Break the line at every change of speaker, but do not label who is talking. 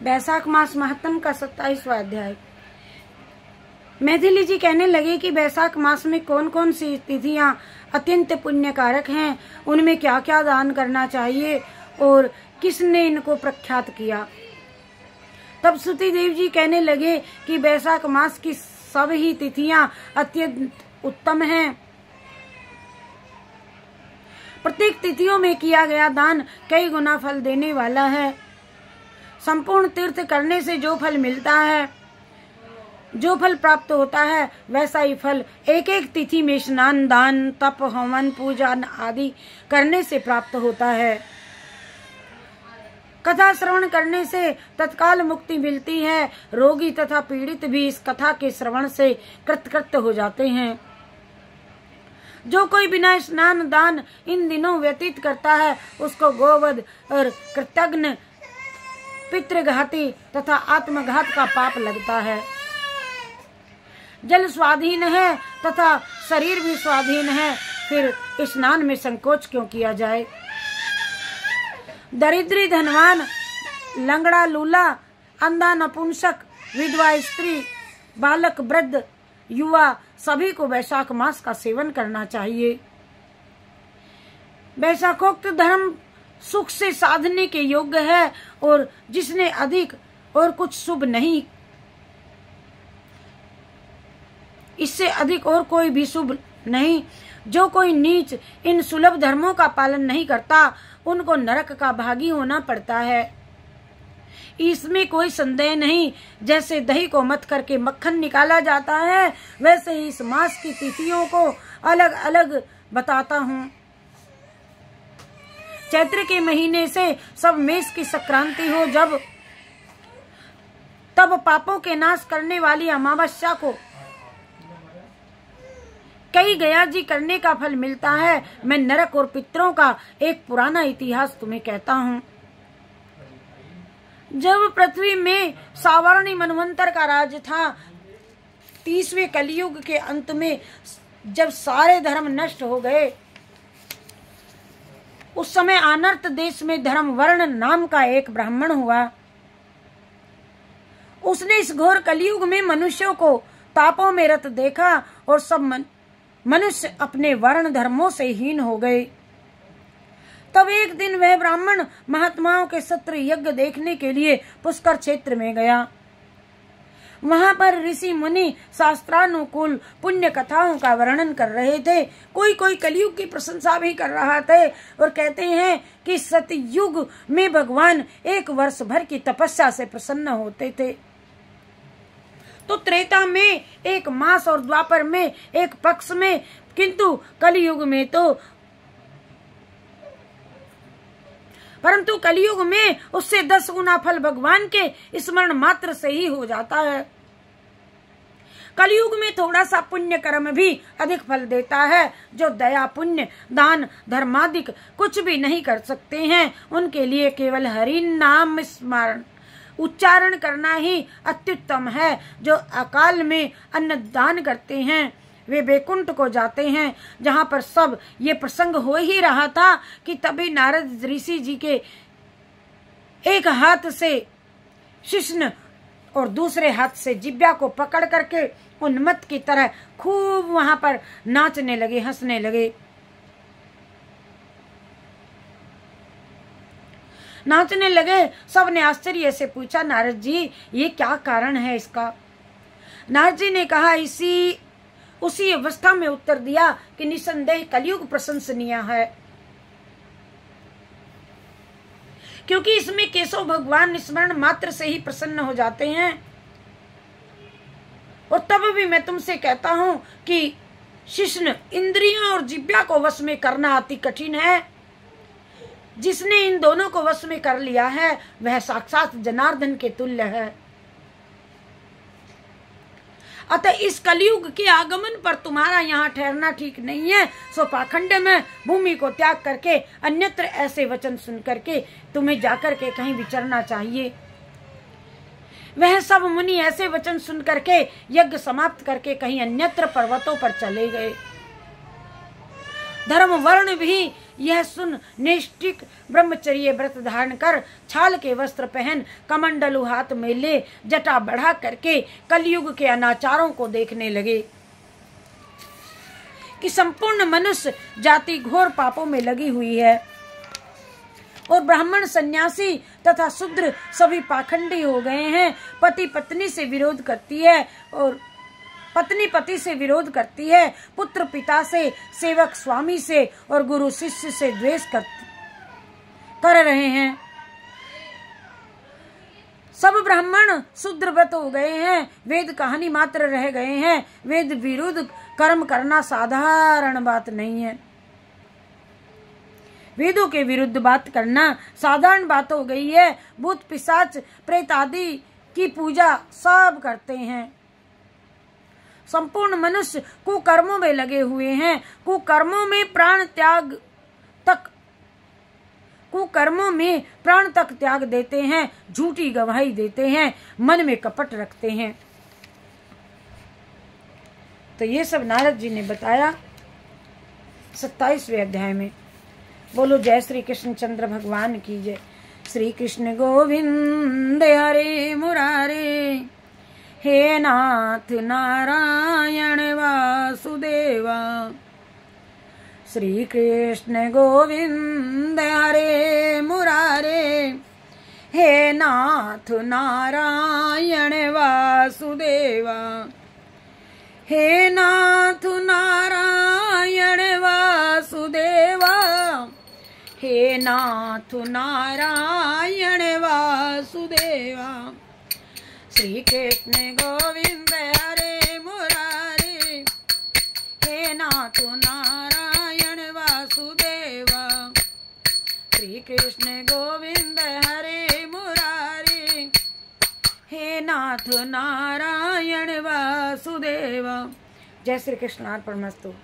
वैशाख मास महात्म का 27वां अध्याय। मैथिली जी कहने लगे कि वैशाख मास में कौन कौन सी तिथियां अत्यंत पुण्यकारक हैं, उनमें क्या क्या दान करना चाहिए और किसने इनको प्रख्यात किया। तब सुति देव जी कहने लगे कि वैशाख मास की सब ही तिथियां अत्यंत उत्तम हैं। प्रत्येक तिथियों में किया गया दान कई गुना फल देने वाला है। संपूर्ण तीर्थ करने से जो फल मिलता है, जो फल प्राप्त होता है, वैसा ही फल एक एक तिथि में स्नान, दान, तप, हवन, पूजा आदि करने से प्राप्त होता है। कथा श्रवण करने से तत्काल मुक्ति मिलती है। रोगी तथा पीड़ित भी इस कथा के श्रवण से कृतकृत्य हो जाते हैं। जो कोई बिना स्नान दान इन दिनों व्यतीत करता है, उसको गोवध और कृतघ्न, पितृघाती तथा आत्मघात का पाप लगता है। जल स्वाधीन है तथा शरीर भी स्वाधीन है, फिर स्नान में संकोच क्यों किया जाए। दरिद्री, धनवान, लंगड़ा, लूला, अंधा, नपुंसक, विधवा स्त्री, बालक, वृद्ध, युवा सभी को वैशाख मास का सेवन करना चाहिए। वैशाखोक्त धर्म सुख से साधने के योग्य है और जिसने अधिक और कुछ शुभ नहीं, इससे अधिक और कोई भी शुभ नहीं। जो कोई नीच इन सुलभ धर्मों का पालन नहीं करता, उनको नरक का भागी होना पड़ता है। इसमें कोई संदेह नहीं। जैसे दही को मथ करके मक्खन निकाला जाता है, वैसे ही इस मास की तिथियों को अलग अलग बताता हूँ। चैत्र के महीने से सब मेष की संक्रांति हो, तब पापों के नाश करने वाली अमावस्या को कई गया जी करने का फल मिलता है। मैं नरक और पितरों का एक पुराना इतिहास तुम्हें कहता हूँ। जब पृथ्वी में सावर्णी मनवंतर का राज था, 30वें कलयुग के अंत में जब सारे धर्म नष्ट हो गए, उस समय अनर्त देश में धर्मवर्ण नाम का एक ब्राह्मण हुआ। उसने इस घोर कलयुग में मनुष्यों को तापों में रत देखा और सब मनुष्य अपने वर्ण धर्मों से हीन हो गए। तब एक दिन वह ब्राह्मण महात्माओं के सत्र यज्ञ देखने के लिए पुष्कर क्षेत्र में गया। वहां पर ऋषि मुनि शास्त्रानुकूल पुण्य कथाओं का वर्णन कर रहे थे। कोई कोई कलयुग की प्रशंसा भी कर रहा थे और कहते हैं कि सतयुग में भगवान 1 वर्ष भर की तपस्या से प्रसन्न होते थे, तो त्रेता में 1 मास और द्वापर में 1 पक्ष में, किंतु कलयुग में परंतु कलयुग में उससे 10 गुना फल भगवान के स्मरण मात्र से ही हो जाता है। कलयुग में थोड़ा सा पुण्य कर्म भी अधिक फल देता है। जो दया, पुण्य, दान, धर्मादिक कुछ भी नहीं कर सकते हैं, उनके लिए केवल हरि नाम स्मरण उच्चारण करना ही अत्युत्तम है। जो अकाल में अन्नदान करते हैं, वे बैकुंठ को जाते हैं। जहाँ पर सब ये प्रसंग हो ही रहा था कि तभी नारद ऋषि जी के एक हाथ से शिश्न और दूसरे हाथ से जिब्या को पकड़ करके उन्मत्त की तरह खूब वहां पर नाचने लगे, हंसने लगे। नाचने लगे। सबने आश्चर्य से पूछा, नारद जी ये क्या कारण है इसका। नारद जी ने कहा, उसी अवस्था में उत्तर दिया कि निसंदेह कलयुग प्रशंसनीय है, क्योंकि इसमें केशव भगवान स्मरण मात्र से ही प्रसन्न हो जाते हैं। और तब भी मैं तुमसे कहता हूं कि शिश्न, इंद्रियों और जिब्या को वश में करना अति कठिन है। जिसने इन दोनों को वश में कर लिया है, वह साक्षात जनार्दन के तुल्य है। अतः इस कलयुग के आगमन पर तुम्हारा यहाँ ठहरना ठीक नहीं है। सो पाखंड में भूमि को त्याग करके अन्यत्र ऐसे वचन सुन करके तुम्हें जाकर के कहीं विचरना चाहिए। वह सब मुनि ऐसे वचन सुन करके यज्ञ समाप्त करके कहीं अन्यत्र पर्वतों पर चले गए। धर्म वर्ण भी यह सुन नैष्ठिक ब्रह्मचर्य व्रत धारण कर, छाल के वस्त्र पहन, कमंडलू हाथ में ले, जटा बढ़ा करके कलयुग के अनाचारों को देखने लगे कि संपूर्ण मनुष्य जाति घोर पापों में लगी हुई है और ब्राह्मण, सन्यासी तथा शूद्र सभी पाखंडी हो गए हैं। पति पत्नी से विरोध करती है और पत्नी पति से विरोध करती है, पुत्र पिता से, सेवक स्वामी से और गुरु शिष्य से द्वेष कर रहे हैं। सब ब्राह्मण शूद्रव्रत हो गए हैं, वेद कहानी मात्र रह गए हैं। वेद विरुद्ध कर्म करना साधारण बात नहीं है। वेदों के विरुद्ध बात करना साधारण बात हो गई है। भूत पिशाच प्रेत आदि की पूजा सब करते हैं। संपूर्ण मनुष्य कुकर्मों में लगे हुए हैं। कुकर्मों में प्राण तक त्याग देते हैं, झूठी गवाही देते हैं, मन में कपट रखते हैं। तो ये सब नारद जी ने बताया 27वें अध्याय में। बोलो जय श्री कृष्ण चंद्र भगवान की जय। श्री कृष्ण गोविंद हरे मुरारे, हे नाथ नारायण वासुदेवा। श्री कृष्ण गोविंद हरे मुरारे, हे नाथ नारायण वासुदेवा। हे नाथ नारायण वासुदेवा, हे नाथ नारायण वासुदेवा। श्री कृष्ण गोविंद हरे मुरारे, हे नाथ नारायण वासुदेवा। श्री कृष्ण गोविंद हरे मुरारे, हे नाथ नारायण वासुदेवा। जय श्री कृष्ण अर्पणमस्तु।